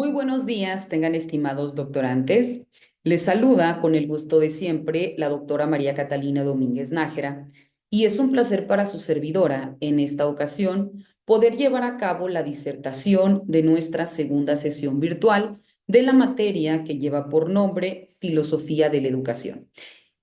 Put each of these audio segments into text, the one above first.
Muy buenos días, tengan estimados doctorantes. Les saluda con el gusto de siempre la doctora María Catalina Domínguez Nájera y es un placer para su servidora en esta ocasión poder llevar a cabo la disertación de nuestra segunda sesión virtual de la materia que lleva por nombre Filosofía de la Educación.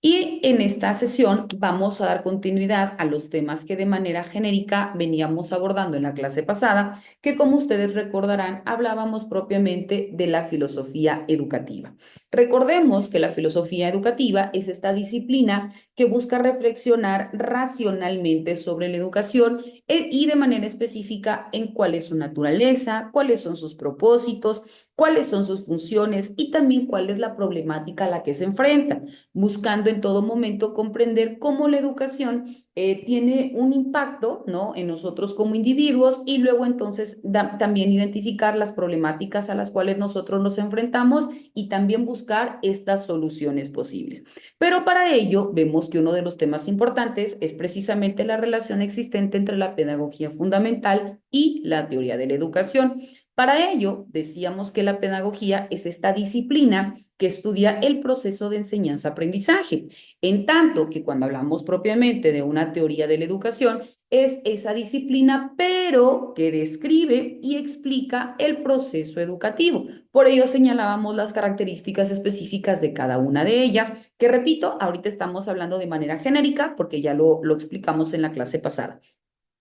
Y en esta sesión vamos a dar continuidad a los temas que de manera genérica veníamos abordando en la clase pasada, que como ustedes recordarán, hablábamos propiamente de la filosofía educativa. Recordemos que la filosofía educativa es esta disciplina que busca reflexionar racionalmente sobre la educación y de manera específica en cuál es su naturaleza, cuáles son sus propósitos, cuáles son sus funciones y también cuál es la problemática a la que se enfrenta, buscando en todo momento comprender cómo la educación tiene un impacto, ¿no?, en nosotros como individuos y luego entonces también identificar las problemáticas a las cuales nosotros nos enfrentamos y también buscar estas soluciones posibles. Pero para ello vemos que uno de los temas importantes es precisamente la relación existente entre la pedagogía fundamental y la teoría de la educación. Para ello, decíamos que la pedagogía es esta disciplina que estudia el proceso de enseñanza-aprendizaje, en tanto que cuando hablamos propiamente de una teoría de la educación, es esa disciplina, pero que describe y explica el proceso educativo. Por ello señalábamos las características específicas de cada una de ellas, que repito, ahorita estamos hablando de manera genérica porque ya lo explicamos en la clase pasada.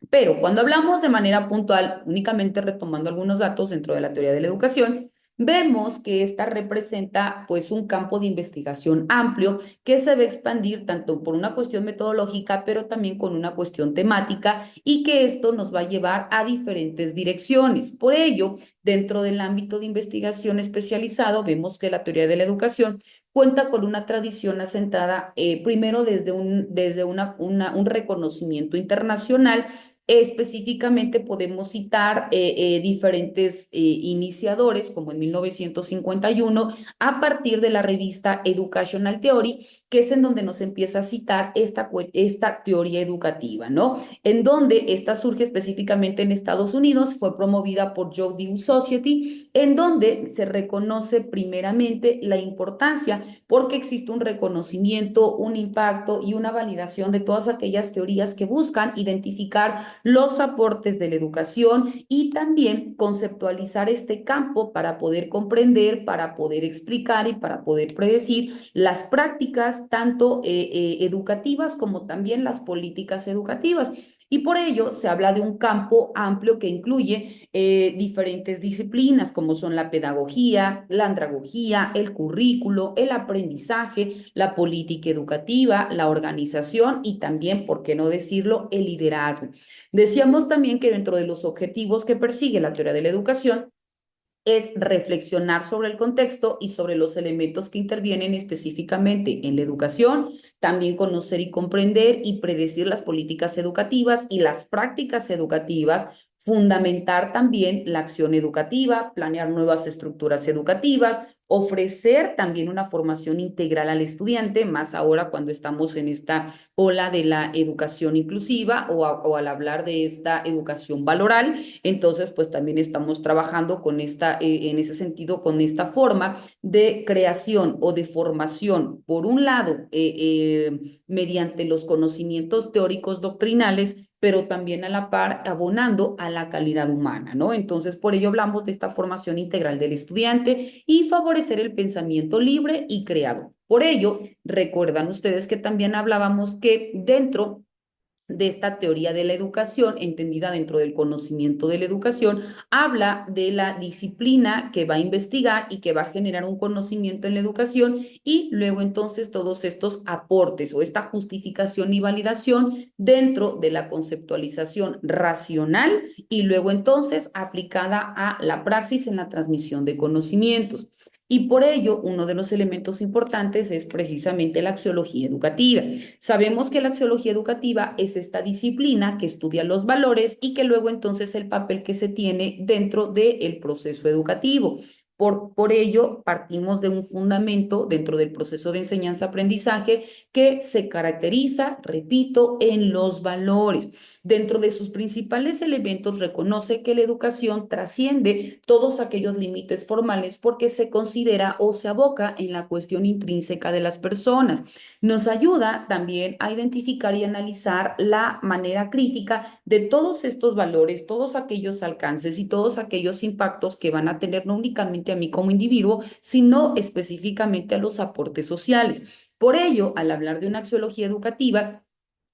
Pero cuando hablamos de manera puntual, únicamente retomando algunos datos dentro de la teoría de la educación, vemos que esta representa pues un campo de investigación amplio que se va a expandir tanto por una cuestión metodológica, pero también con una cuestión temática y que esto nos va a llevar a diferentes direcciones. Por ello, dentro del ámbito de investigación especializado, vemos que la teoría de la educación cuenta con una tradición asentada primero un reconocimiento internacional. Específicamente podemos citar diferentes iniciadores, como en 1951, a partir de la revista Educational Theory, que es en donde nos empieza a citar esta teoría educativa, ¿no? En donde esta surge específicamente en Estados Unidos, fue promovida por Joe Dew Society, en donde se reconoce primeramente la importancia, porque existe un reconocimiento, un impacto y una validación de todas aquellas teorías que buscan identificar los aportes de la educación y también conceptualizar este campo para poder comprender, para poder explicar y para poder predecir las prácticas tanto educativas como también las políticas educativas. Y por ello se habla de un campo amplio que incluye diferentes disciplinas como son la pedagogía, la andragogía, el currículo, el aprendizaje, la política educativa, la organización y también, por qué no decirlo, el liderazgo. Decíamos también que dentro de los objetivos que persigue la teoría de la educación es reflexionar sobre el contexto y sobre los elementos que intervienen específicamente en la educación, también conocer y comprender y predecir las políticas educativas y las prácticas educativas, fundamentar también la acción educativa, planear nuevas estructuras educativas, ofrecer también una formación integral al estudiante, más ahora cuando estamos en esta ola de la educación inclusiva o al hablar de esta educación valoral. Entonces, pues también estamos trabajando con en ese sentido, con esta forma de creación o de formación, por un lado, mediante los conocimientos teóricos doctrinales, pero también a la par abonando a la calidad humana, ¿no? Entonces, por ello hablamos de esta formación integral del estudiante y favorecer el pensamiento libre y creador. Por ello, recuerdan ustedes que también hablábamos que dentro de esta teoría de la educación, entendida dentro del conocimiento de la educación, habla de la disciplina que va a investigar y que va a generar un conocimiento en la educación y luego entonces todos estos aportes o esta justificación y validación dentro de la conceptualización racional y luego entonces aplicada a la praxis en la transmisión de conocimientos. Y por ello, uno de los elementos importantes es precisamente la axiología educativa. Sabemos que la axiología educativa es esta disciplina que estudia los valores y que luego entonces el papel que se tiene dentro del proceso educativo. Por ello, partimos de un fundamento dentro del proceso de enseñanza-aprendizaje que se caracteriza, repito, en los valores. Dentro de sus principales elementos, reconoce que la educación trasciende todos aquellos límites formales porque se considera o se aboca en la cuestión intrínseca de las personas. Nos ayuda también a identificar y analizar la manera crítica de todos estos valores, todos aquellos alcances y todos aquellos impactos que van a tener no únicamente a mí como individuo, sino específicamente a los aportes sociales. Por ello, al hablar de una axiología educativa,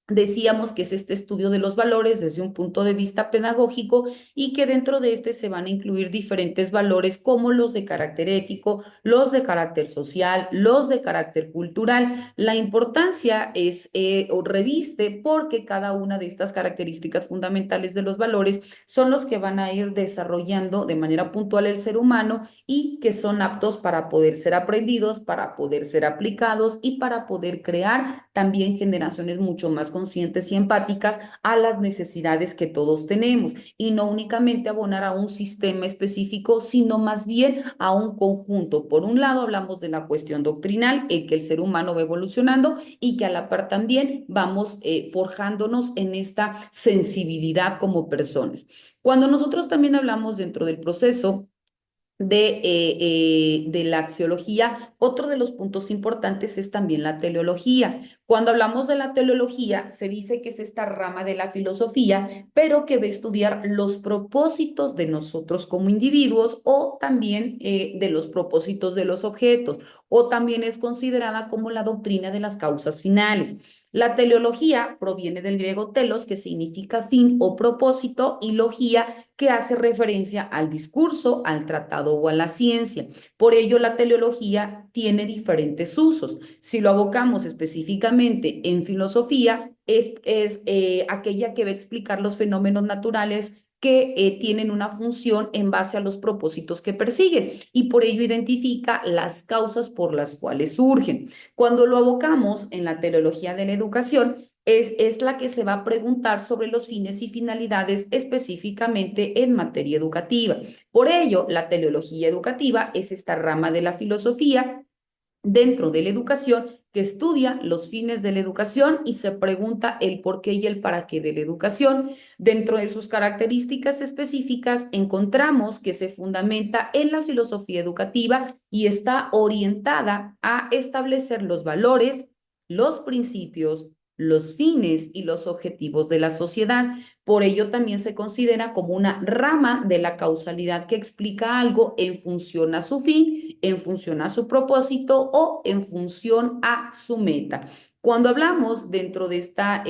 decíamos que es este estudio de los valores desde un punto de vista pedagógico y que dentro de este se van a incluir diferentes valores como los de carácter ético, los de carácter social, los de carácter cultural. La importancia es o reviste porque cada una de estas características fundamentales de los valores son los que van a ir desarrollando de manera puntual el ser humano y que son aptos para poder ser aprendidos, para poder ser aplicados y para poder crear también generaciones mucho más conscientes y empáticas a las necesidades que todos tenemos y no únicamente abonar a un sistema específico, sino más bien a un conjunto. Por un lado, hablamos de la cuestión doctrinal, en que el ser humano va evolucionando y que a la par también vamos forjándonos en esta sensibilidad como personas. Cuando nosotros también hablamos dentro del proceso de la axiología, otro de los puntos importantes es también la teleología. Cuando hablamos de la teleología, se dice que es esta rama de la filosofía, pero que va a estudiar los propósitos de nosotros como individuos o también de los propósitos de los objetos, o también es considerada como la doctrina de las causas finales. La teleología proviene del griego telos, que significa fin o propósito, y logía, que hace referencia al discurso, al tratado o a la ciencia. Por ello, la teleología tiene diferentes usos. Si lo abocamos específicamente en filosofía, es aquella que va a explicar los fenómenos naturales que tienen una función en base a los propósitos que persiguen y por ello identifica las causas por las cuales surgen. Cuando lo abocamos en la teleología de la educación, es la que se va a preguntar sobre los fines y finalidades específicamente en materia educativa. Por ello, la teleología educativa es esta rama de la filosofía dentro de la educación que estudia los fines de la educación y se pregunta el por qué y el para qué de la educación. Dentro de sus características específicas encontramos que se fundamenta en la filosofía educativa y está orientada a establecer los valores, los principios, los fines y los objetivos de la sociedad. Por ello también se considera como una rama de la causalidad que explica algo en función a su fin, en función a su propósito o en función a su meta. Cuando hablamos dentro de esta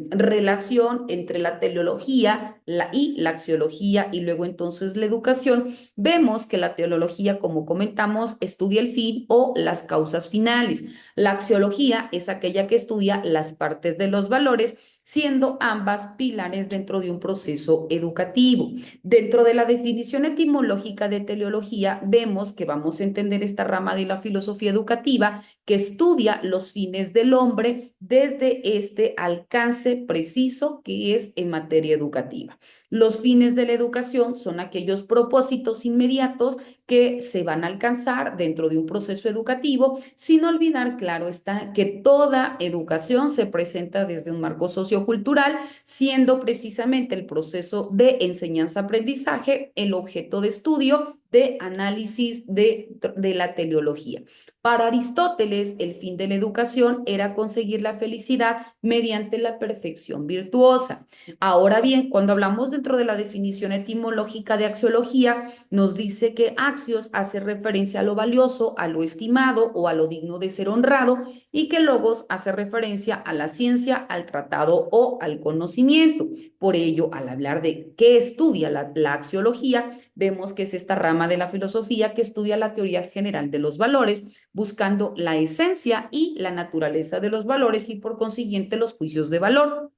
relación entre la teleología y la axiología y luego entonces la educación, vemos que la teleología, como comentamos, estudia el fin o las causas finales. La axiología es aquella que estudia las partes de los valores, siendo ambas pilares dentro de un proceso educativo. Dentro de la definición etimológica de teleología, vemos que vamos a entender esta rama de la filosofía educativa que estudia los fines del hombre desde este alcance preciso que es en materia educativa. Los fines de la educación son aquellos propósitos inmediatos que se van a alcanzar dentro de un proceso educativo, sin olvidar, claro está, que toda educación se presenta desde un marco sociocultural, siendo precisamente el proceso de enseñanza-aprendizaje el objeto de estudio de análisis de la teleología. Para Aristóteles, el fin de la educación era conseguir la felicidad mediante la perfección virtuosa. Ahora bien, cuando hablamos dentro de la definición etimológica de axiología, nos dice que axios hace referencia a lo valioso, a lo estimado o a lo digno de ser honrado y que logos hace referencia a la ciencia, al tratado o al conocimiento. Por ello, al hablar de qué estudia la axiología, vemos que es esta rama de la filosofía que estudia la teoría general de los valores, buscando la esencia y la naturaleza de los valores y por consiguiente los juicios de valor.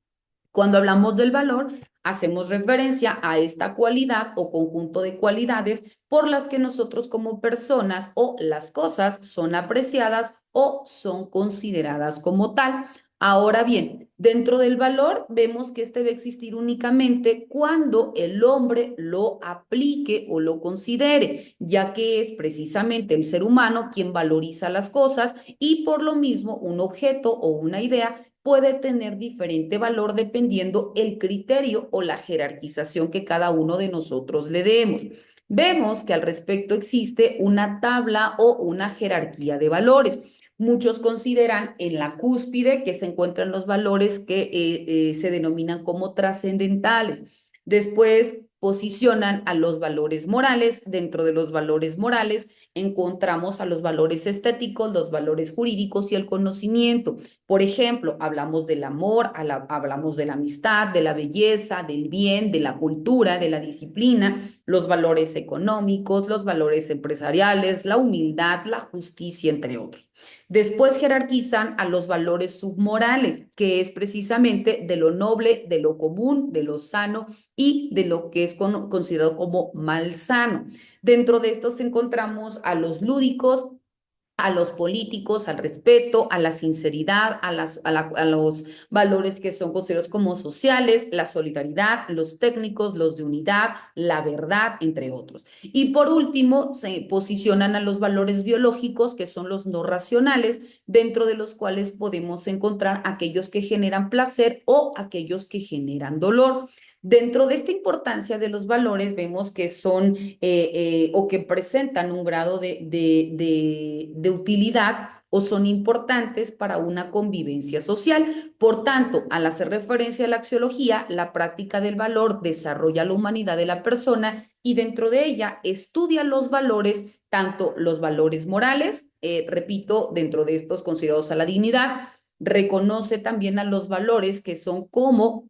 Cuando hablamos del valor, hacemos referencia a esta cualidad o conjunto de cualidades por las que nosotros como personas o las cosas son apreciadas o son consideradas como tal. Ahora bien, dentro del valor vemos que este va a existir únicamente cuando el hombre lo aplique o lo considere, ya que es precisamente el ser humano quien valoriza las cosas y por lo mismo un objeto o una idea puede tener diferente valor dependiendo el criterio o la jerarquización que cada uno de nosotros le demos. Vemos que al respecto existe una tabla o una jerarquía de valores. Muchos consideran en la cúspide que se encuentran los valores que se denominan como trascendentales. Después posicionan a los valores morales. Dentro de los valores morales encontramos a los valores estéticos, los valores jurídicos y el conocimiento. Por ejemplo, hablamos del amor, hablamos de la amistad, de la belleza, del bien, de la cultura, de la disciplina, los valores económicos, los valores empresariales, la humildad, la justicia, entre otros. Después jerarquizan a los valores submorales, que es precisamente de lo noble, de lo común, de lo sano y de lo que es considerado como malsano. Dentro de estos encontramos a los lúdicos, a los políticos, al respeto, a la sinceridad, a los valores que son considerados como sociales, la solidaridad, los técnicos, los de unidad, la verdad, entre otros. Y por último, se posicionan a los valores biológicos, que son los no racionales, dentro de los cuales podemos encontrar aquellos que generan placer o aquellos que generan dolor. Dentro de esta importancia de los valores, vemos que son o que presentan un grado de utilidad o son importantes para una convivencia social. Por tanto, al hacer referencia a la axiología, la práctica del valor desarrolla la humanidad de la persona y dentro de ella estudia los valores, tanto los valores morales, repito, dentro de estos considerados a la dignidad, reconoce también a los valores que son como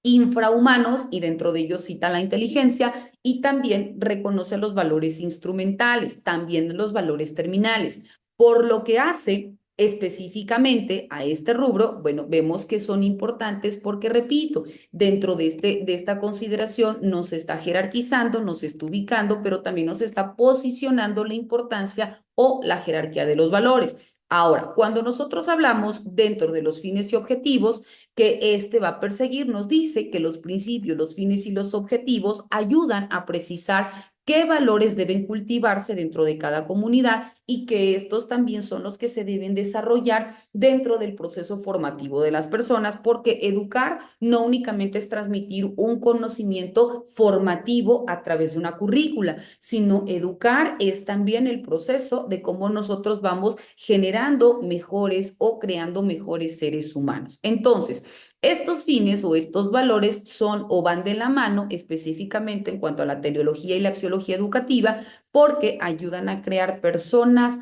infrahumanos y dentro de ellos cita la inteligencia y también reconoce los valores instrumentales, también los valores terminales. Por lo que hace específicamente a este rubro, bueno, vemos que son importantes porque, repito, dentro de esta consideración nos está jerarquizando, nos está ubicando, pero también nos está posicionando la importancia o la jerarquía de los valores. Ahora, cuando nosotros hablamos dentro de los fines y objetivos, que este va a perseguir, nos dice que los principios, los fines y los objetivos ayudan a precisar qué valores deben cultivarse dentro de cada comunidad y que estos también son los que se deben desarrollar dentro del proceso formativo de las personas, porque educar no únicamente es transmitir un conocimiento formativo a través de una currícula, sino educar es también el proceso de cómo nosotros vamos generando mejores o creando mejores seres humanos. Entonces, estos fines o estos valores son o van de la mano específicamente en cuanto a la teleología y la axiología educativa porque ayudan a crear personas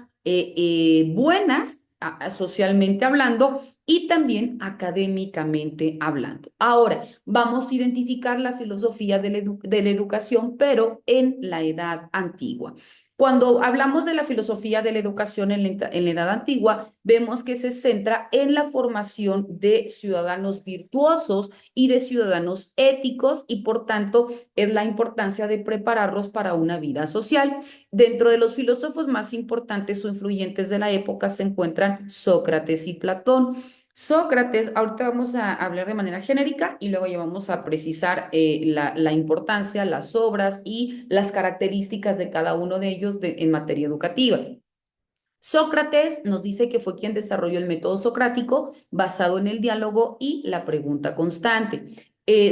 buenas socialmente hablando y también académicamente hablando. Ahora, vamos a identificar la filosofía de la educación, pero en la edad antigua. Cuando hablamos de la filosofía de la educación en la edad antigua, vemos que se centra en la formación de ciudadanos virtuosos y de ciudadanos éticos y por tanto es la importancia de prepararlos para una vida social. Dentro de los filósofos más importantes o influyentes de la época se encuentran Sócrates y Platón. Sócrates, ahorita vamos a hablar de manera genérica y luego ya vamos a precisar la importancia, las obras y las características de cada uno de ellos en materia educativa. Sócrates nos dice que fue quien desarrolló el método socrático basado en el diálogo y la pregunta constante.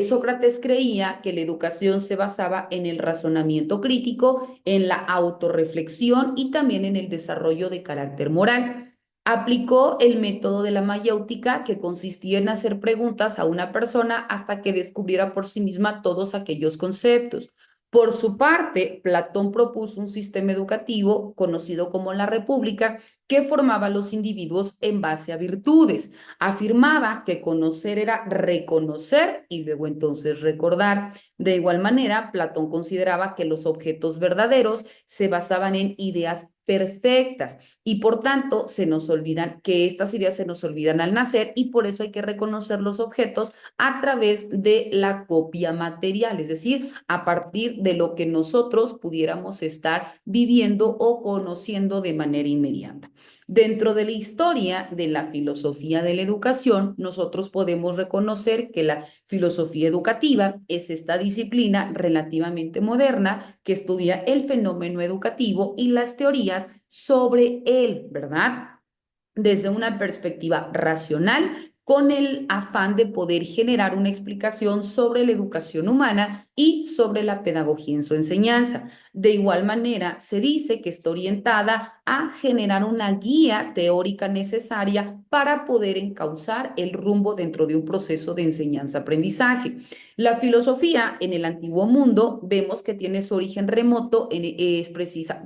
Sócrates creía que la educación se basaba en el razonamiento crítico, en la autorreflexión y también en el desarrollo de carácter moral. Aplicó el método de la mayéutica, que consistía en hacer preguntas a una persona hasta que descubriera por sí misma todos aquellos conceptos. Por su parte, Platón propuso un sistema educativo conocido como la República que formaba a los individuos en base a virtudes. Afirmaba que conocer era reconocer y luego entonces recordar. De igual manera, Platón consideraba que los objetos verdaderos se basaban en ideas perfectas y por tanto se nos olvidan que estas ideas se nos olvidan al nacer y por eso hay que reconocer los objetos a través de la copia material, es decir, a partir de lo que nosotros pudiéramos estar viviendo o conociendo de manera inmediata. Dentro de la historia de la filosofía de la educación, nosotros podemos reconocer que la filosofía educativa es esta disciplina relativamente moderna que estudia el fenómeno educativo y las teorías sobre él, ¿verdad? Desde una perspectiva racional, con el afán de poder generar una explicación sobre la educación humana y sobre la pedagogía en su enseñanza. De igual manera, se dice que está orientada a generar una guía teórica necesaria para poder encauzar el rumbo dentro de un proceso de enseñanza-aprendizaje. La filosofía en el antiguo mundo vemos que tiene su origen remoto, es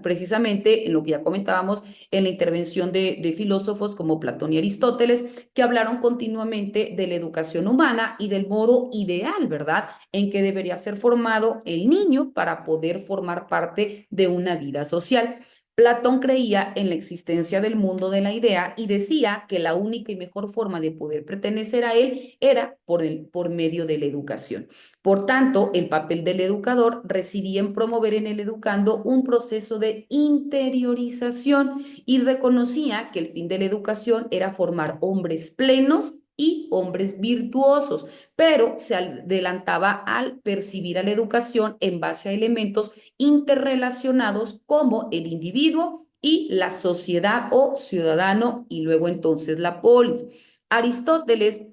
precisamente en lo que ya comentábamos en la intervención de filósofos como Platón y Aristóteles, que hablaron continuamente de la educación humana y del modo ideal, ¿verdad?, en que debería ser formado el niño para poder formar parte de una vida social. Platón creía en la existencia del mundo de la idea y decía que la única y mejor forma de poder pertenecer a él era por medio de la educación. Por tanto, el papel del educador residía en promover en el educando un proceso de interiorización y reconocía que el fin de la educación era formar hombres plenos y hombres virtuosos, pero se adelantaba al percibir a la educación en base a elementos interrelacionados como el individuo y la sociedad o ciudadano y luego entonces la polis. Aristóteles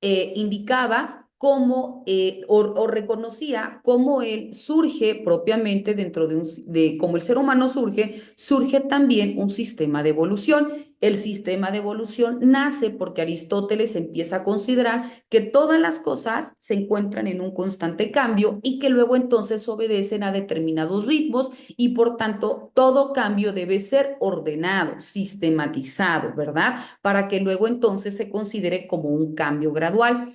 indicaba cómo o reconocía cómo él surge propiamente dentro de cómo el ser humano surge también un sistema de evolución. El sistema de evolución nace porque Aristóteles empieza a considerar que todas las cosas se encuentran en un constante cambio y que luego entonces obedecen a determinados ritmos y por tanto todo cambio debe ser ordenado, sistematizado, ¿verdad? Para que luego entonces se considere como un cambio gradual.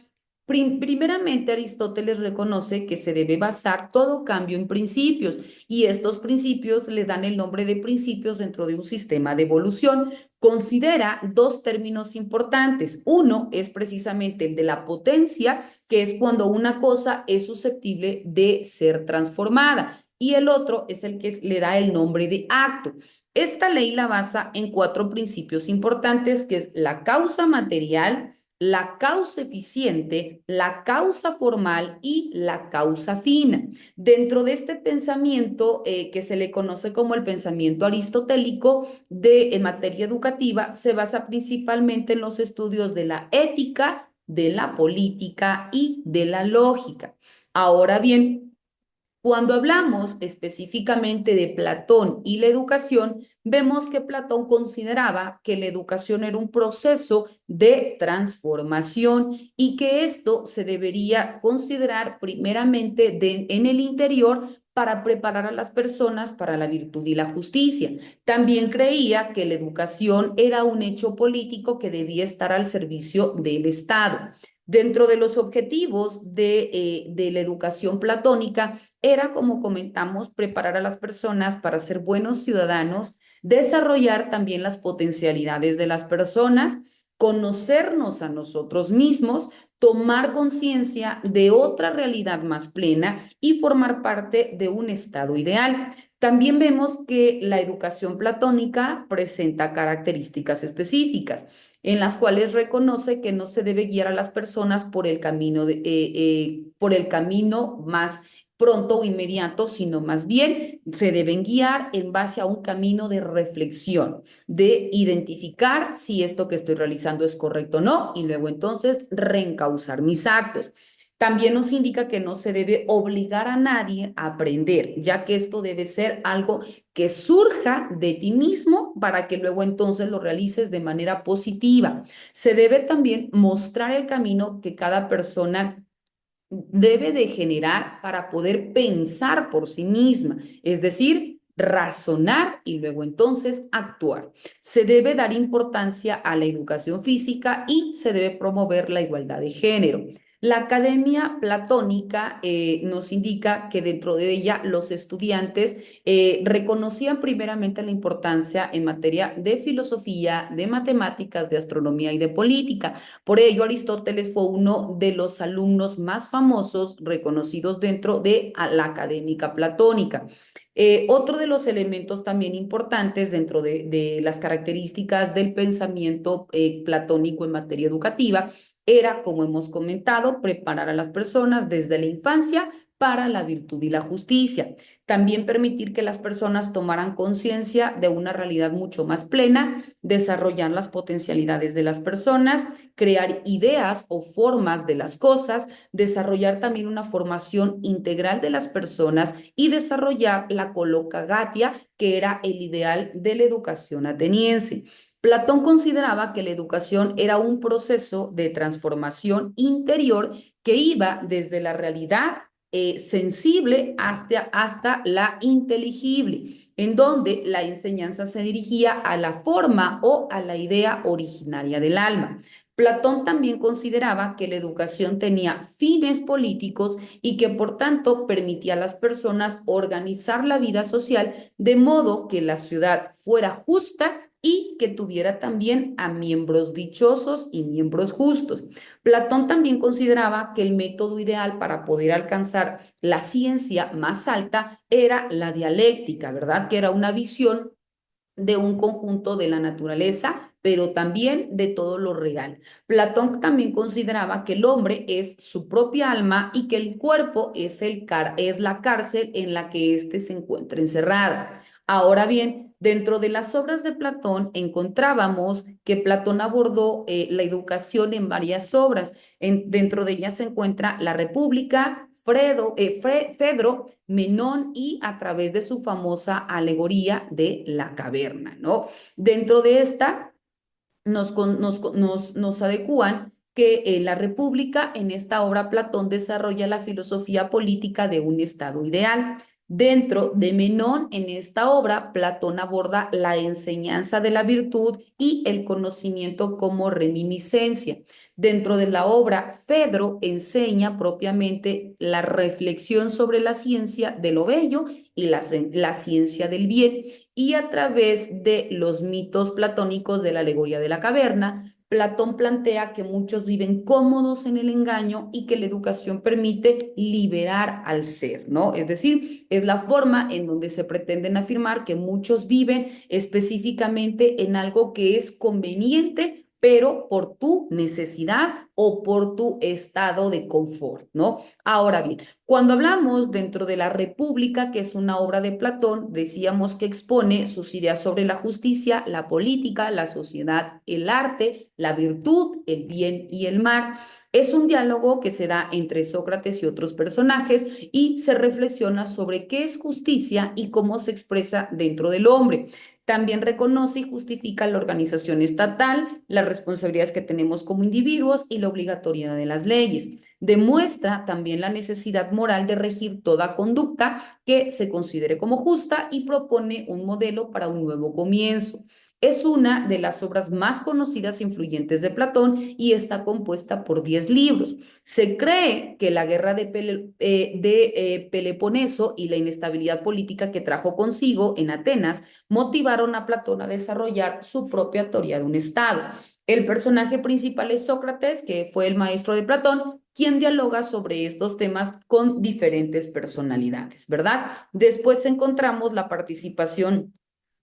Primeramente, Aristóteles reconoce que se debe basar todo cambio en principios y estos principios le dan el nombre de principios dentro de un sistema de evolución. Considera dos términos importantes. Uno es precisamente el de la potencia, que es cuando una cosa es susceptible de ser transformada, y el otro es el que le da el nombre de acto. Esta ley la basa en cuatro principios importantes, que es la causa material, la causa eficiente, la causa formal y la causa fina. Dentro de este pensamiento que se le conoce como el pensamiento aristotélico en materia educativa, se basa principalmente en los estudios de la ética, de la política y de la lógica. Ahora bien, cuando hablamos específicamente de Platón y la educación, vemos que Platón consideraba que la educación era un proceso de transformación y que esto se debería considerar primeramente en el interior para preparar a las personas para la virtud y la justicia. También creía que la educación era un hecho político que debía estar al servicio del Estado. Dentro de los objetivos de la educación platónica, era, como comentamos, preparar a las personas para ser buenos ciudadanos, desarrollar también las potencialidades de las personas, conocernos a nosotros mismos, tomar conciencia de otra realidad más plena y formar parte de un estado ideal. También vemos que la educación platónica presenta características específicas en las cuales reconoce que no se debe guiar a las personas por el camino más pronto o inmediato, sino más bien se deben guiar en base a un camino de reflexión, de identificar si esto que estoy realizando es correcto o no, y luego entonces reencauzar mis actos. También nos indica que no se debe obligar a nadie a aprender, ya que esto debe ser algo que surja de ti mismo para que luego entonces lo realices de manera positiva. Se debe también mostrar el camino que cada persona debe de generar para poder pensar por sí misma, es decir, razonar y luego entonces actuar. Se debe dar importancia a la educación física y se debe promover la igualdad de género. La academia platónica nos indica que dentro de ella los estudiantes reconocían primeramente la importancia en materia de filosofía, de matemáticas, de astronomía y de política. Por ello, Aristóteles fue uno de los alumnos más famosos reconocidos dentro de la académica platónica. Otro de los elementos también importantes dentro de las características del pensamiento platónico en materia educativa era, como hemos comentado, preparar a las personas desde la infancia para la virtud y la justicia. También permitir que las personas tomaran conciencia de una realidad mucho más plena, desarrollar las potencialidades de las personas, crear ideas o formas de las cosas, desarrollar también una formación integral de las personas y desarrollar la colocagatia, que era el ideal de la educación ateniense. Platón consideraba que la educación era un proceso de transformación interior que iba desde la realidad sensible hasta la inteligible, en donde la enseñanza se dirigía a la forma o a la idea originaria del alma. Platón también consideraba que la educación tenía fines políticos y que por tanto permitía a las personas organizar la vida social de modo que la ciudad fuera justa y que tuviera también a miembros dichosos y miembros justos. Platón también consideraba que el método ideal para poder alcanzar la ciencia más alta era la dialéctica, ¿verdad? Que era una visión de un conjunto de la naturaleza, pero también de todo lo real. Platón también consideraba que el hombre es su propia alma y que el cuerpo es la cárcel en la que éste se encuentra encerrada. Ahora bien, dentro de las obras de Platón encontrábamos que Platón abordó la educación en varias obras. Dentro de ellas se encuentra La República, Fedro, Menón y a través de su famosa alegoría de la caverna, ¿no? Dentro de esta nos adecúan que la República, en esta obra Platón desarrolla la filosofía política de un estado ideal. Dentro de Menón, en esta obra, Platón aborda la enseñanza de la virtud y el conocimiento como reminiscencia. Dentro de la obra, Fedro enseña propiamente la reflexión sobre la ciencia de lo bello y la ciencia del bien y a través de los mitos platónicos de la alegoría de la caverna, Platón plantea que muchos viven cómodos en el engaño y que la educación permite liberar al ser, ¿no? Es decir, es la forma en donde se pretenden afirmar que muchos viven específicamente en algo que es conveniente pero por tu necesidad o por tu estado de confort, ¿no? Ahora bien, cuando hablamos dentro de la República, que es una obra de Platón, decíamos que expone sus ideas sobre la justicia, la política, la sociedad, el arte, la virtud, el bien y el mal. Es un diálogo que se da entre Sócrates y otros personajes y se reflexiona sobre qué es justicia y cómo se expresa dentro del hombre. También reconoce y justifica la organización estatal, las responsabilidades que tenemos como individuos y la obligatoriedad de las leyes. Demuestra también la necesidad moral de regir toda conducta que se considere como justa y propone un modelo para un nuevo comienzo. Es una de las obras más conocidas e influyentes de Platón y está compuesta por 10 libros. Se cree que la guerra de Peloponeso y la inestabilidad política que trajo consigo en Atenas motivaron a Platón a desarrollar su propia teoría de un Estado. El personaje principal es Sócrates, que fue el maestro de Platón, quien dialoga sobre estos temas con diferentes personalidades, ¿verdad? Después encontramos la participación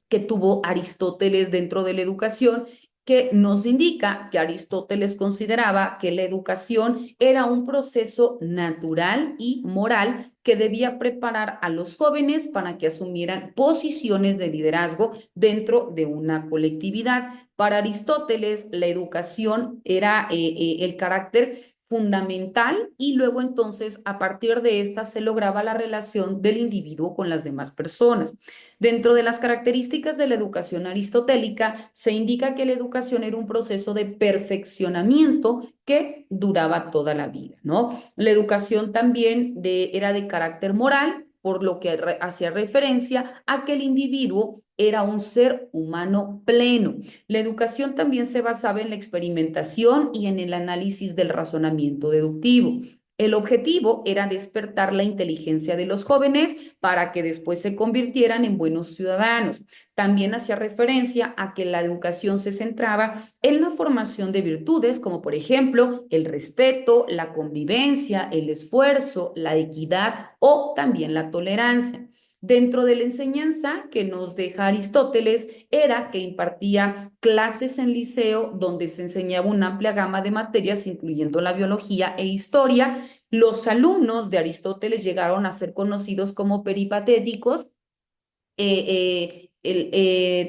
que tuvo Aristóteles dentro de la educación, que nos indica que Aristóteles consideraba que la educación era un proceso natural y moral que debía preparar a los jóvenes para que asumieran posiciones de liderazgo dentro de una colectividad. Para Aristóteles, la educación era el carácter fundamental y luego entonces a partir de esta se lograba la relación del individuo con las demás personas. Dentro de las características de la educación aristotélica, se indica que la educación era un proceso de perfeccionamiento que duraba toda la vida, ¿no? La educación también era de carácter moral por lo que hacía referencia a que el individuo era un ser humano pleno. La educación también se basaba en la experimentación y en el análisis del razonamiento deductivo. El objetivo era despertar la inteligencia de los jóvenes para que después se convirtieran en buenos ciudadanos. También hacía referencia a que la educación se centraba en la formación de virtudes como por ejemplo el respeto, la convivencia, el esfuerzo, la equidad o también la tolerancia. Dentro de la enseñanza que nos deja Aristóteles era que impartía clases en liceo donde se enseñaba una amplia gama de materias, incluyendo la biología e historia. Los alumnos de Aristóteles llegaron a ser conocidos como peripatéticos.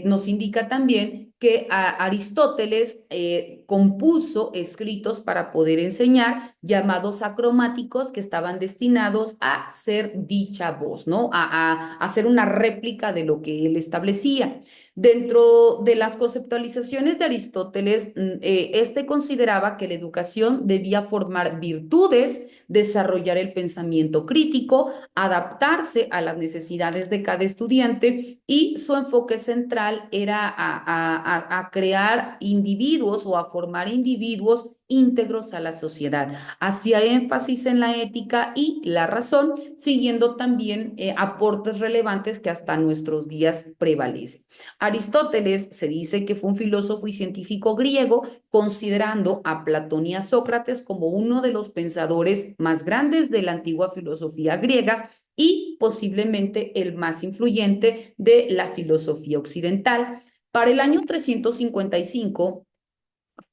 Nos indica también que Aristóteles compuso escritos para poder enseñar llamados acromáticos que estaban destinados a ser dicha voz, ¿no? A hacer una réplica de lo que él establecía. Dentro de las conceptualizaciones de Aristóteles, este consideraba que la educación debía formar virtudes, desarrollar el pensamiento crítico, adaptarse a las necesidades de cada estudiante y su enfoque central era a crear individuos o a formar individuos íntegros a la sociedad. Hacía énfasis en la ética y la razón, siguiendo también aportes relevantes que hasta nuestros días prevalecen. Aristóteles se dice que fue un filósofo y científico griego, considerando a Platón y a Sócrates como uno de los pensadores más grandes de la antigua filosofía griega y posiblemente el más influyente de la filosofía occidental. Para el año 355,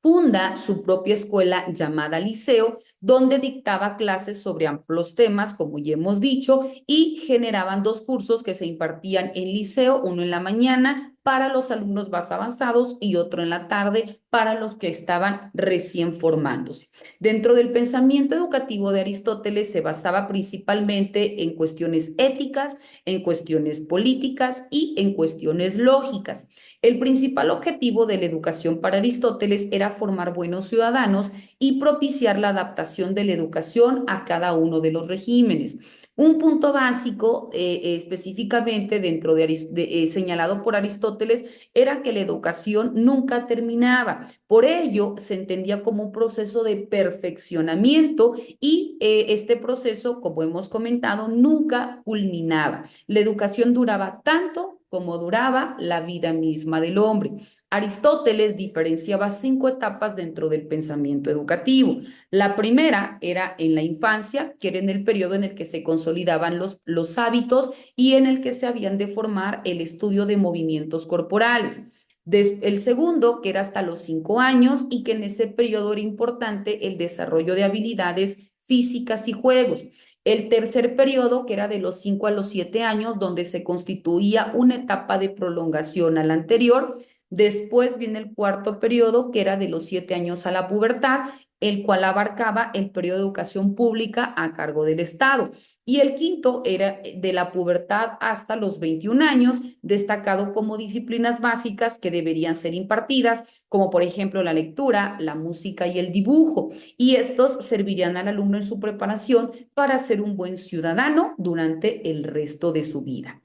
funda su propia escuela llamada Liceo, donde dictaba clases sobre amplios temas, como ya hemos dicho, y generaban dos cursos que se impartían en Liceo, uno en la mañana para los alumnos más avanzados y otro en la tarde para los que estaban recién formándose. Dentro del pensamiento educativo de Aristóteles se basaba principalmente en cuestiones éticas, en cuestiones políticas y en cuestiones lógicas. El principal objetivo de la educación para Aristóteles era formar buenos ciudadanos y propiciar la adaptación de la educación a cada uno de los regímenes. Un punto básico específicamente dentro de señalado por Aristóteles era que la educación nunca terminaba. Por ello, se entendía como un proceso de perfeccionamiento y este proceso, como hemos comentado, nunca culminaba. La educación duraba tanto como duraba la vida misma del hombre. Aristóteles diferenciaba 5 etapas dentro del pensamiento educativo. La primera era en la infancia, que era en el periodo en el que se consolidaban los hábitos y en el que se habían de formar el estudio de movimientos corporales. El segundo, que era hasta los 5 años y que en ese periodo era importante el desarrollo de habilidades físicas y juegos. El tercer periodo, que era de los 5 a los 7 años, donde se constituía una etapa de prolongación a la anterior. Después viene el cuarto periodo, que era de los 7 años a la pubertad, el cual abarcaba el periodo de educación pública a cargo del Estado. Y el quinto era de la pubertad hasta los 21 años, destacado como disciplinas básicas que deberían ser impartidas, como por ejemplo la lectura, la música y el dibujo. Y estos servirían al alumno en su preparación para ser un buen ciudadano durante el resto de su vida.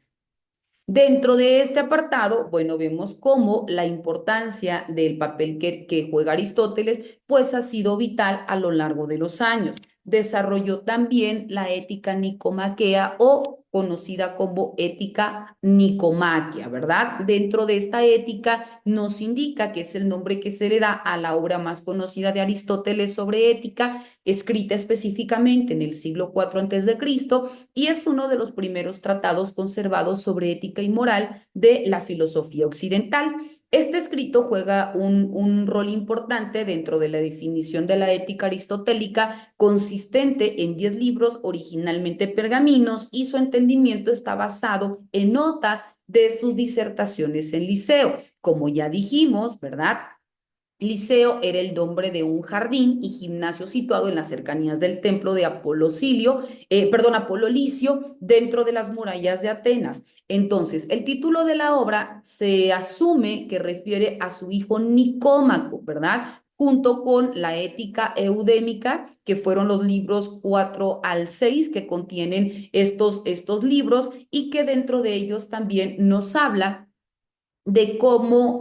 Dentro de este apartado, bueno, vemos cómo la importancia del papel que juega Aristóteles, pues ha sido vital a lo largo de los años. Desarrolló también la ética nicomaquea o conocida como ética nicomaquia, ¿verdad? Dentro de esta ética nos indica que es el nombre que se le da a la obra más conocida de Aristóteles sobre ética, escrita específicamente en el siglo IV antes de Cristo, y es uno de los primeros tratados conservados sobre ética y moral de la filosofía occidental. Este escrito juega un rol importante dentro de la definición de la ética aristotélica, consistente en 10 libros originalmente pergaminos, y su entendimiento está basado en notas de sus disertaciones en Liceo. Como ya dijimos, ¿verdad? Liceo era el nombre de un jardín y gimnasio situado en las cercanías del templo de Apolo Licio, dentro de las murallas de Atenas. Entonces, el título de la obra se asume que refiere a su hijo Nicómaco, ¿verdad? junto con la ética eudémica, que fueron los libros 4 al 6 que contienen estos libros y que dentro de ellos también nos habla de cómo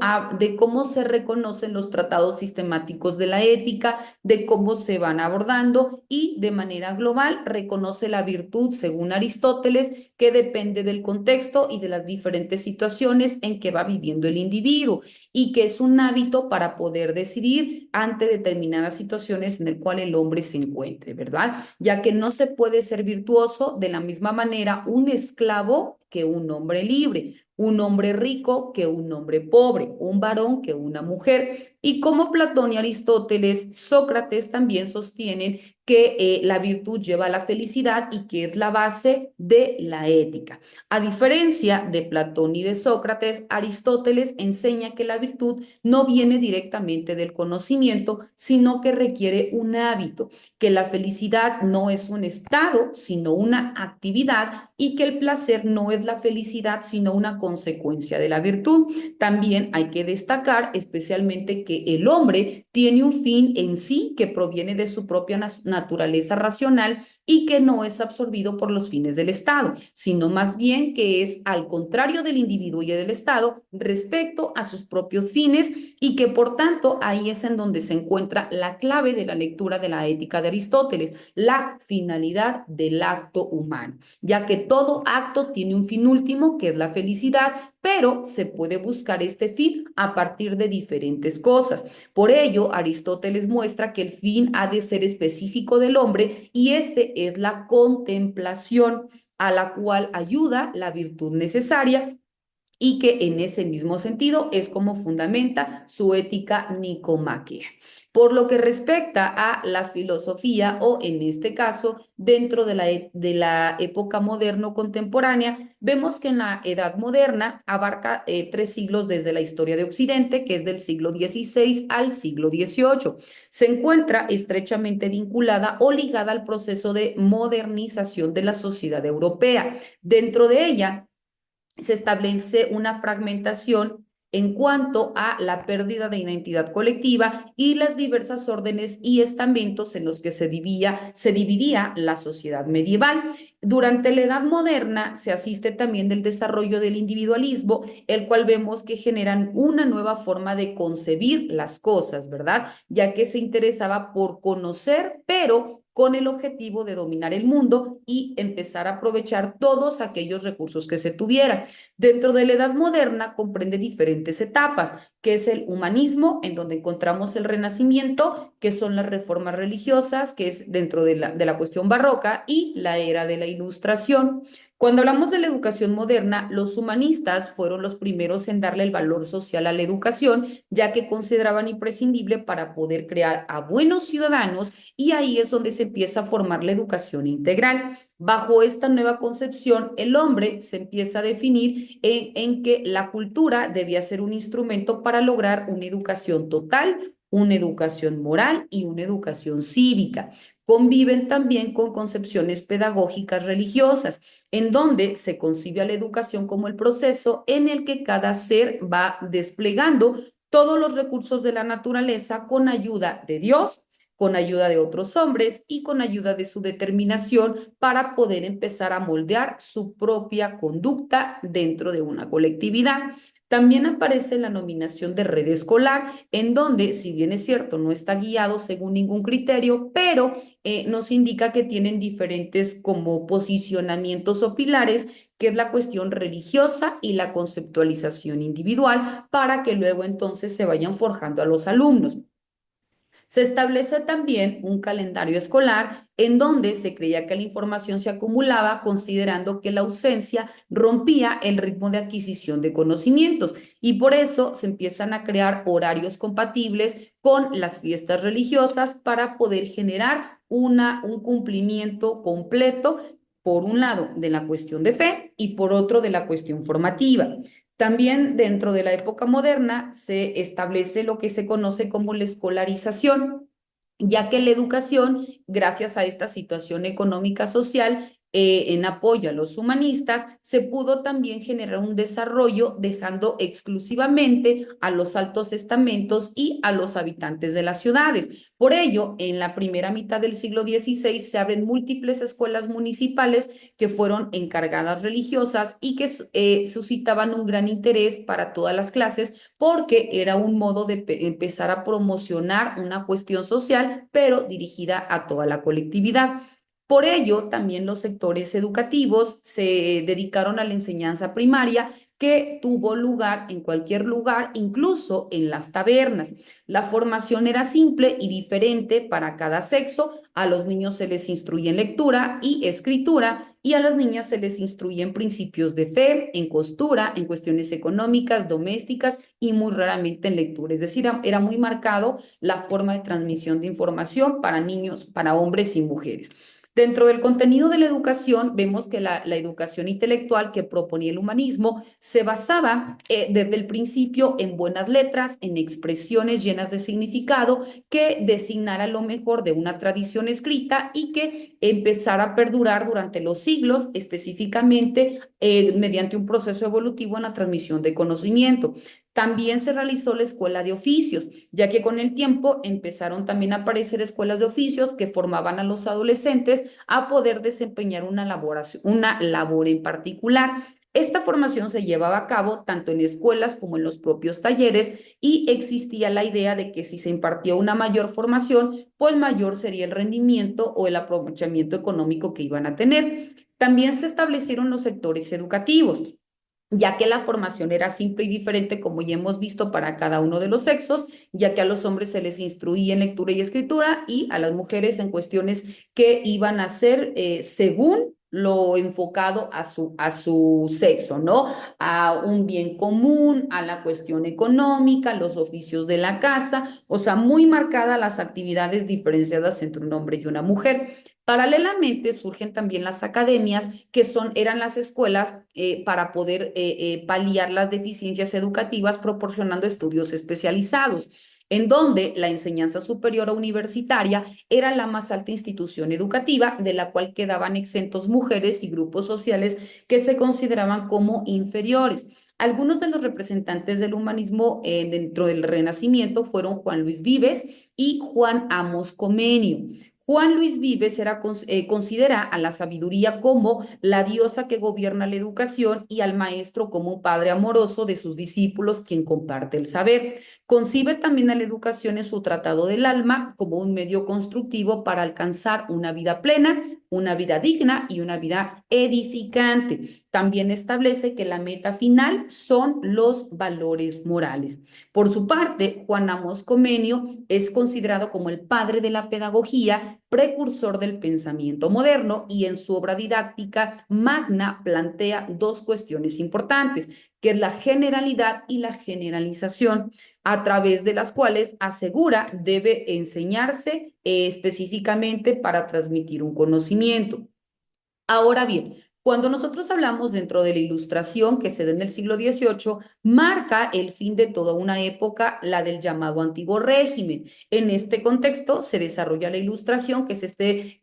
se reconocen los tratados sistemáticos de la ética, de cómo se van abordando y de manera global reconoce la virtud, según Aristóteles, que depende del contexto y de las diferentes situaciones en que va viviendo el individuo y que es un hábito para poder decidir ante determinadas situaciones en el cual el hombre se encuentre, ¿verdad? Ya que no se puede ser virtuoso de la misma manera un esclavo que un hombre libre, un hombre rico que un hombre pobre, un varón que una mujer. Y como Platón y Aristóteles, Sócrates también sostienen que la virtud lleva a la felicidad y que es la base de la ética. A diferencia de Platón y de Sócrates, Aristóteles enseña que la virtud no viene directamente del conocimiento, sino que requiere un hábito, que la felicidad no es un estado, sino una actividad y que el placer no es la felicidad, sino una consecuencia de la virtud. También hay que destacar especialmente que el hombre tiene un fin en sí que proviene de su propia naturaleza racional y que no es absorbido por los fines del Estado, sino más bien que es al contrario del individuo y del Estado respecto a sus propios fines y que por tanto ahí es en donde se encuentra la clave de la lectura de la ética de Aristóteles, la finalidad del acto humano, ya que todo acto tiene un fin último, que es la felicidad, pero se puede buscar este fin a partir de diferentes cosas. Por ello, Aristóteles muestra que el fin ha de ser específico del hombre y este es la contemplación a la cual ayuda la virtud necesaria y que en ese mismo sentido es como fundamenta su ética nicomaquea. Por lo que respecta a la filosofía, o en este caso, dentro de la época moderno-contemporánea, vemos que en la Edad Moderna abarca 3 siglos desde la historia de Occidente, que es del siglo XVI al siglo XVIII. Se encuentra estrechamente vinculada o ligada al proceso de modernización de la sociedad europea. Dentro de ella, se establece una fragmentación en cuanto a la pérdida de identidad colectiva y las diversas órdenes y estamentos en los que se dividía la sociedad medieval. Durante la Edad Moderna se asiste también del desarrollo del individualismo, el cual vemos que generan una nueva forma de concebir las cosas, ¿verdad? Ya que se interesaba por conocer, pero con el objetivo de dominar el mundo y empezar a aprovechar todos aquellos recursos que se tuvieran. Dentro de la Edad Moderna comprende diferentes etapas, que es el humanismo, en donde encontramos el Renacimiento, que son las reformas religiosas, que es dentro de la cuestión barroca, y la era de la Ilustración. Cuando hablamos de la educación moderna, los humanistas fueron los primeros en darle el valor social a la educación, ya que consideraban imprescindible para poder crear a buenos ciudadanos y ahí es donde se empieza a formar la educación integral. Bajo esta nueva concepción, el hombre se empieza a definir en que la cultura debía ser un instrumento para lograr una educación total, una educación moral y una educación cívica. Conviven también con concepciones pedagógicas religiosas, en donde se concibe a la educación como el proceso en el que cada ser va desplegando todos los recursos de la naturaleza con ayuda de Dios, con ayuda de otros hombres y con ayuda de su determinación para poder empezar a moldear su propia conducta dentro de una colectividad. También aparece la nominación de red escolar, en donde, si bien es cierto, no está guiado según ningún criterio, pero nos indica que tienen diferentes como posicionamientos o pilares, que es la cuestión religiosa y la conceptualización individual, para que luego entonces se vayan forjando a los alumnos. Se establece también un calendario escolar en donde se creía que la información se acumulaba considerando que la ausencia rompía el ritmo de adquisición de conocimientos y por eso se empiezan a crear horarios compatibles con las fiestas religiosas para poder generar un cumplimiento completo, por un lado, de la cuestión de fe y por otro, de la cuestión formativa. También dentro de la época moderna se establece lo que se conoce como la escolarización, ya que la educación, gracias a esta situación económica social, en apoyo a los humanistas, se pudo también generar un desarrollo dejando exclusivamente a los altos estamentos y a los habitantes de las ciudades. Por ello, en la primera mitad del siglo XVI se abren múltiples escuelas municipales que fueron encargadas religiosas y que suscitaban un gran interés para todas las clases porque era un modo de empezar a promocionar una cuestión social, pero dirigida a toda la colectividad. Por ello, también los sectores educativos se dedicaron a la enseñanza primaria que tuvo lugar en cualquier lugar, incluso en las tabernas. La formación era simple y diferente para cada sexo. A los niños se les instruye en lectura y escritura y a las niñas se les instruye en principios de fe, en costura, en cuestiones económicas, domésticas y muy raramente en lectura. Es decir, era muy marcado la forma de transmisión de información para niños, para hombres y mujeres. Dentro del contenido de la educación, vemos que la educación intelectual que proponía el humanismo se basaba desde el principio en buenas letras, en expresiones llenas de significado que designara lo mejor de una tradición escrita y que empezara a perdurar durante los siglos, específicamente mediante un proceso evolutivo en la transmisión de conocimiento. También se realizó la escuela de oficios, ya que con el tiempo empezaron también a aparecer escuelas de oficios que formaban a los adolescentes a poder desempeñar una labor en particular. Esta formación se llevaba a cabo tanto en escuelas como en los propios talleres y existía la idea de que si se impartía una mayor formación, pues mayor sería el rendimiento o el aprovechamiento económico que iban a tener. También se establecieron los sectores educativos, ya que la formación era simple y diferente, como ya hemos visto, para cada uno de los sexos, ya que a los hombres se les instruía en lectura y escritura y a las mujeres en cuestiones que iban a ser según lo enfocado a su sexo, ¿no? A un bien común, a la cuestión económica, los oficios de la casa, o sea, muy marcadas las actividades diferenciadas entre un hombre y una mujer. Paralelamente surgen también las academias, que eran las escuelas para poder paliar las deficiencias educativas, proporcionando estudios especializados, en donde la enseñanza superior o universitaria era la más alta institución educativa, de la cual quedaban exentos mujeres y grupos sociales que se consideraban como inferiores. Algunos de los representantes del humanismo dentro del Renacimiento fueron Juan Luis Vives y Juan Amos Comenio. Juan Luis Vives considera a la sabiduría como la diosa que gobierna la educación y al maestro como un padre amoroso de sus discípulos, quien comparte el saber. Concibe también a la educación en su Tratado del Alma como un medio constructivo para alcanzar una vida plena, una vida digna y una vida edificante. También establece que la meta final son los valores morales. Por su parte, Juan Amos Comenio es considerado como el padre de la pedagogía, precursor del pensamiento moderno, y en su obra didáctica magna plantea dos cuestiones importantes, que es la generalidad y la generalización, a través de las cuales asegura debe enseñarse específicamente para transmitir un conocimiento. Ahora bien, cuando nosotros hablamos dentro de la Ilustración que se da en el siglo XVIII, marca el fin de toda una época, la del llamado Antiguo Régimen. En este contexto se desarrolla la Ilustración, que es este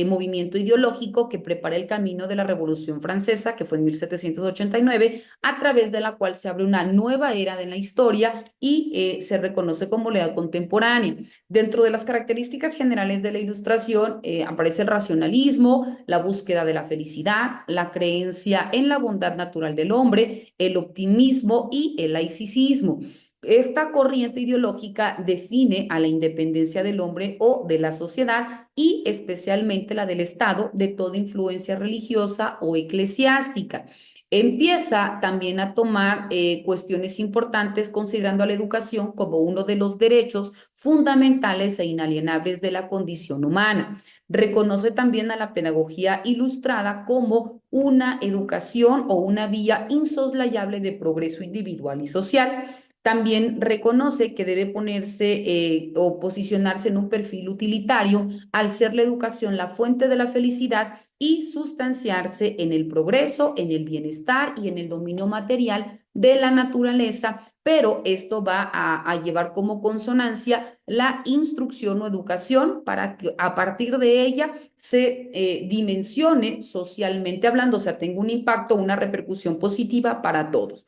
movimiento ideológico que prepara el camino de la Revolución Francesa, que fue en 1789, a través de la cual se abre una nueva era de la historia y se reconoce como la edad contemporánea. Dentro de las características generales de la Ilustración aparece el racionalismo, la búsqueda de la felicidad, la creencia en la bondad natural del hombre, el optimismo y el laicismo. Esta corriente ideológica define a la independencia del hombre o de la sociedad y especialmente la del Estado de toda influencia religiosa o eclesiástica. Empieza también a tomar cuestiones importantes considerando a la educación como uno de los derechos fundamentales e inalienables de la condición humana. Reconoce también a la pedagogía ilustrada como una educación o una vía insoslayable de progreso individual y social. También reconoce que debe ponerse o posicionarse en un perfil utilitario al ser la educación la fuente de la felicidad y sustanciarse en el progreso, en el bienestar y en el dominio material de la naturaleza, pero esto va a llevar como consonancia la instrucción o educación para que a partir de ella se dimensione socialmente hablando, o sea, tenga un impacto, una repercusión positiva para todos.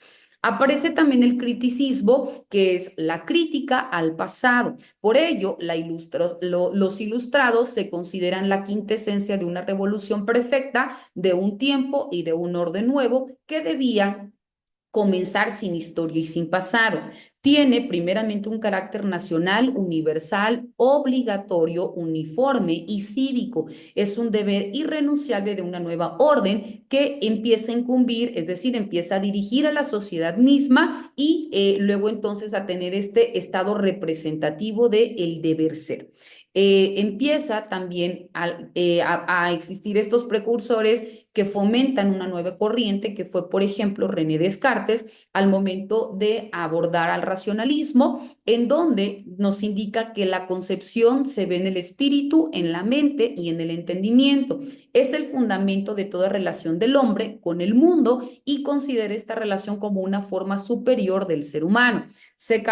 Aparece también el criticismo, que es la crítica al pasado. Por ello, los ilustrados se consideran la quintesencia de una revolución perfecta, de un tiempo y de un orden nuevo que debía comenzar sin historia y sin pasado. Tiene primeramente un carácter nacional, universal, obligatorio, uniforme y cívico. Es un deber irrenunciable de una nueva orden que empieza a incumbir, es decir, empieza a dirigir a la sociedad misma y luego entonces a tener este estado representativo de el deber ser. Empieza también a existir estos precursores que fomentan una nueva corriente, que fue, por ejemplo, René Descartes, al momento de abordar al racionalismo, en donde nos indica que la concepción se ve en el espíritu, en la mente y en el entendimiento. Es el fundamento de toda relación del hombre con el mundo y considera esta relación como una forma superior del ser humano. Se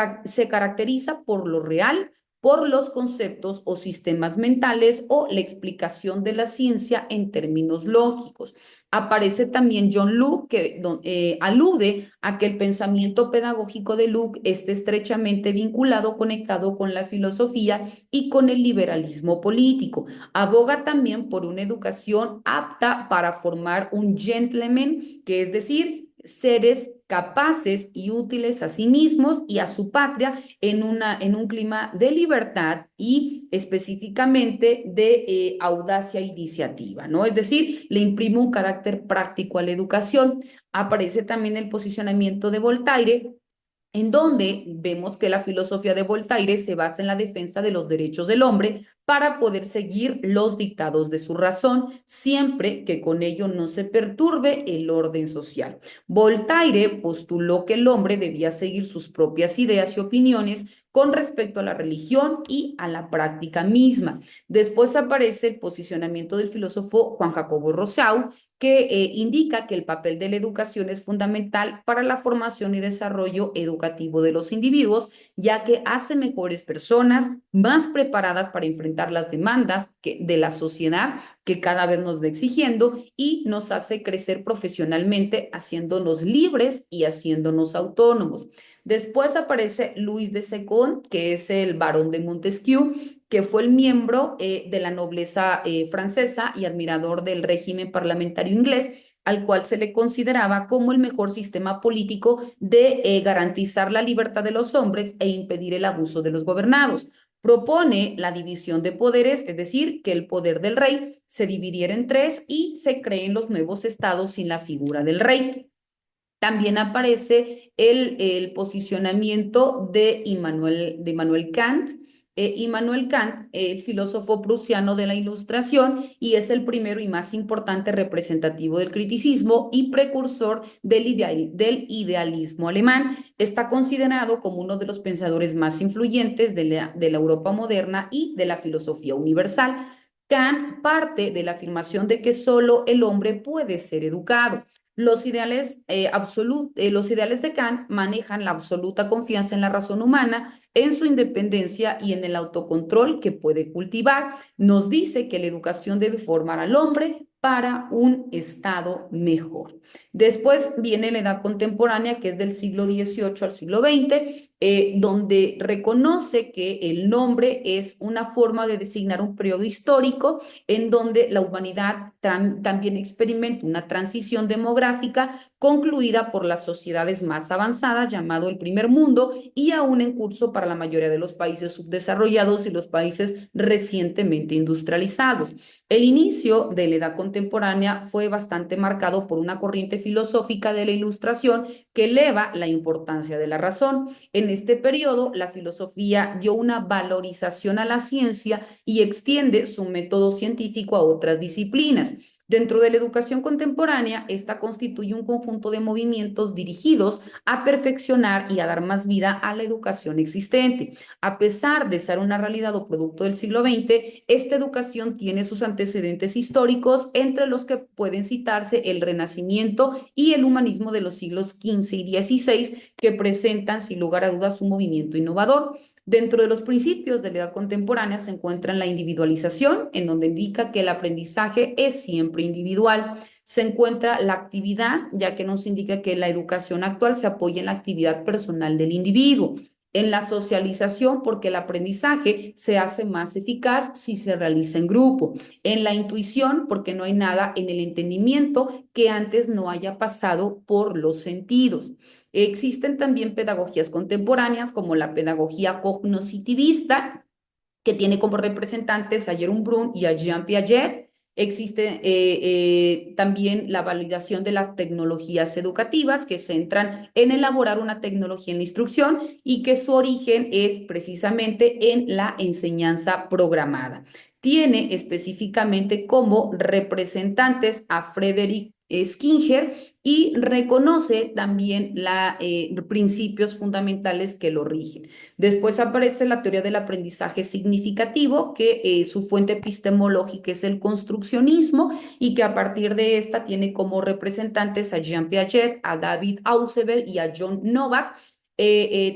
caracteriza por lo real, por los conceptos o sistemas mentales o la explicación de la ciencia en términos lógicos. Aparece también John Locke, que alude a que el pensamiento pedagógico de Locke esté estrechamente vinculado, conectado con la filosofía y con el liberalismo político. Aboga también por una educación apta para formar un gentleman, que es decir, seres capaces y útiles a sí mismos y a su patria en un clima de libertad y específicamente de audacia e iniciativa, ¿no? Es decir, le imprime un carácter práctico a la educación. Aparece también el posicionamiento de Voltaire, en donde vemos que la filosofía de Voltaire se basa en la defensa de los derechos del hombre para poder seguir los dictados de su razón, siempre que con ello no se perturbe el orden social. Voltaire postuló que el hombre debía seguir sus propias ideas y opiniones con respecto a la religión y a la práctica misma. Después aparece el posicionamiento del filósofo Juan Jacobo Rousseau, que indica que el papel de la educación es fundamental para la formación y desarrollo educativo de los individuos, ya que hace mejores personas, más preparadas para enfrentar las demandas de la sociedad que cada vez nos va exigiendo y nos hace crecer profesionalmente, haciéndonos libres y haciéndonos autónomos. Después aparece Luis de Second, que es el barón de Montesquieu, que fue el miembro de la nobleza francesa y admirador del régimen parlamentario inglés, al cual se le consideraba como el mejor sistema político de garantizar la libertad de los hombres e impedir el abuso de los gobernados. Propone la división de poderes, es decir, que el poder del rey se dividiera en tres y se creen los nuevos estados sin la figura del rey. También aparece el posicionamiento de Immanuel Kant. Immanuel Kant, el filósofo prusiano de la Ilustración, y es el primero y más importante representativo del criticismo y precursor del idealismo alemán. Está considerado como uno de los pensadores más influyentes de la Europa moderna y de la filosofía universal. Kant parte de la afirmación de que solo el hombre puede ser educado. Los ideales de Kant manejan la absoluta confianza en la razón humana, en su independencia y en el autocontrol que puede cultivar. Nos dice que la educación debe formar al hombre para un estado mejor. Después viene la edad contemporánea, que es del siglo XVIII al siglo XX, donde reconoce que el nombre es una forma de designar un periodo histórico en donde la humanidad también experimenta una transición demográfica concluida por las sociedades más avanzadas, llamado el primer mundo, y aún en curso para la mayoría de los países subdesarrollados y los países recientemente industrializados. El inicio de la edad contemporánea fue bastante marcado por una corriente filosófica de la Ilustración que eleva la importancia de la razón. En este periodo, la filosofía dio una valorización a la ciencia y extiende su método científico a otras disciplinas. Dentro de la educación contemporánea, esta constituye un conjunto de movimientos dirigidos a perfeccionar y a dar más vida a la educación existente. A pesar de ser una realidad o producto del siglo XX, esta educación tiene sus antecedentes históricos, entre los que pueden citarse el Renacimiento y el humanismo de los siglos XV 15 y 16, que presentan sin lugar a dudas un movimiento innovador. Dentro de los principios de la edad contemporánea se encuentra la individualización, en donde indica que el aprendizaje es siempre individual. Se encuentra la actividad, ya que nos indica que la educación actual se apoya en la actividad personal del individuo. En la socialización, porque el aprendizaje se hace más eficaz si se realiza en grupo. En la intuición, porque no hay nada en el entendimiento que antes no haya pasado por los sentidos. Existen también pedagogías contemporáneas como la pedagogía cognitivista, que tiene como representantes a Jerome Brun y a Jean Piaget. Existe también la validación de las tecnologías educativas que centran en elaborar una tecnología en la instrucción y que su origen es precisamente en la enseñanza programada. Tiene específicamente como representantes a Frederick Skinner y reconoce también los principios fundamentales que lo rigen. Después aparece la teoría del aprendizaje significativo, que su fuente epistemológica es el construccionismo y que a partir de esta tiene como representantes a Jean Piaget, a David Ausubel y a John Novak.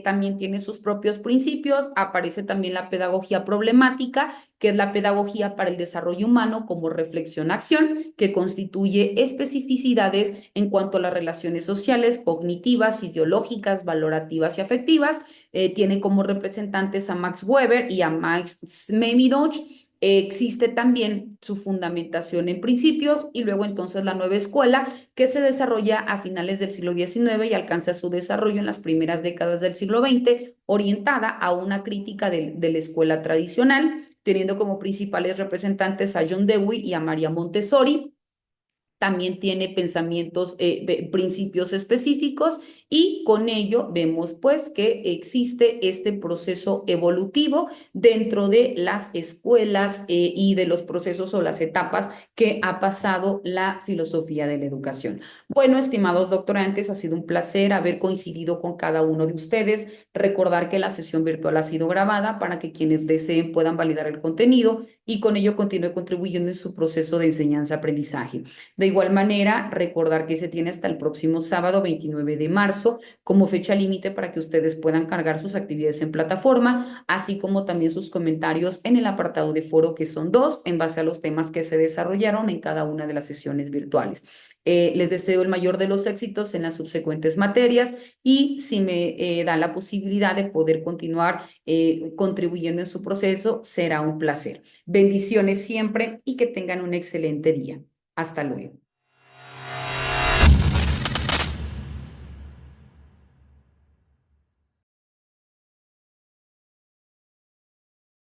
También tiene sus propios principios. Aparece también la pedagogía problemática, que es la pedagogía para el desarrollo humano como reflexión-acción, que constituye especificidades en cuanto a las relaciones sociales, cognitivas, ideológicas, valorativas y afectivas. Tiene como representantes a Max Weber y a Max Smemidoch. Existe también su fundamentación en principios y luego entonces la nueva escuela, que se desarrolla a finales del siglo XIX y alcanza su desarrollo en las primeras décadas del siglo XX, orientada a una crítica de la escuela tradicional, teniendo como principales representantes a John Dewey y a María Montessori. También tiene pensamientos, principios específicos, y con ello vemos pues que existe este proceso evolutivo dentro de las escuelas y de los procesos o las etapas que ha pasado la filosofía de la educación. Bueno, estimados doctorantes, ha sido un placer haber coincidido con cada uno de ustedes. Recordar que la sesión virtual ha sido grabada para que quienes deseen puedan validar el contenido y con ello continúe contribuyendo en su proceso de enseñanza-aprendizaje. De igual manera, recordar que se tiene hasta el próximo sábado 29 de marzo como fecha límite para que ustedes puedan cargar sus actividades en plataforma, así como también sus comentarios en el apartado de foro, que son dos, en base a los temas que se desarrollaron en cada una de las sesiones virtuales. Les deseo el mayor de los éxitos en las subsecuentes materias y si me dan la posibilidad de poder continuar contribuyendo en su proceso, será un placer. Bendiciones siempre y que tengan un excelente día. Hasta luego.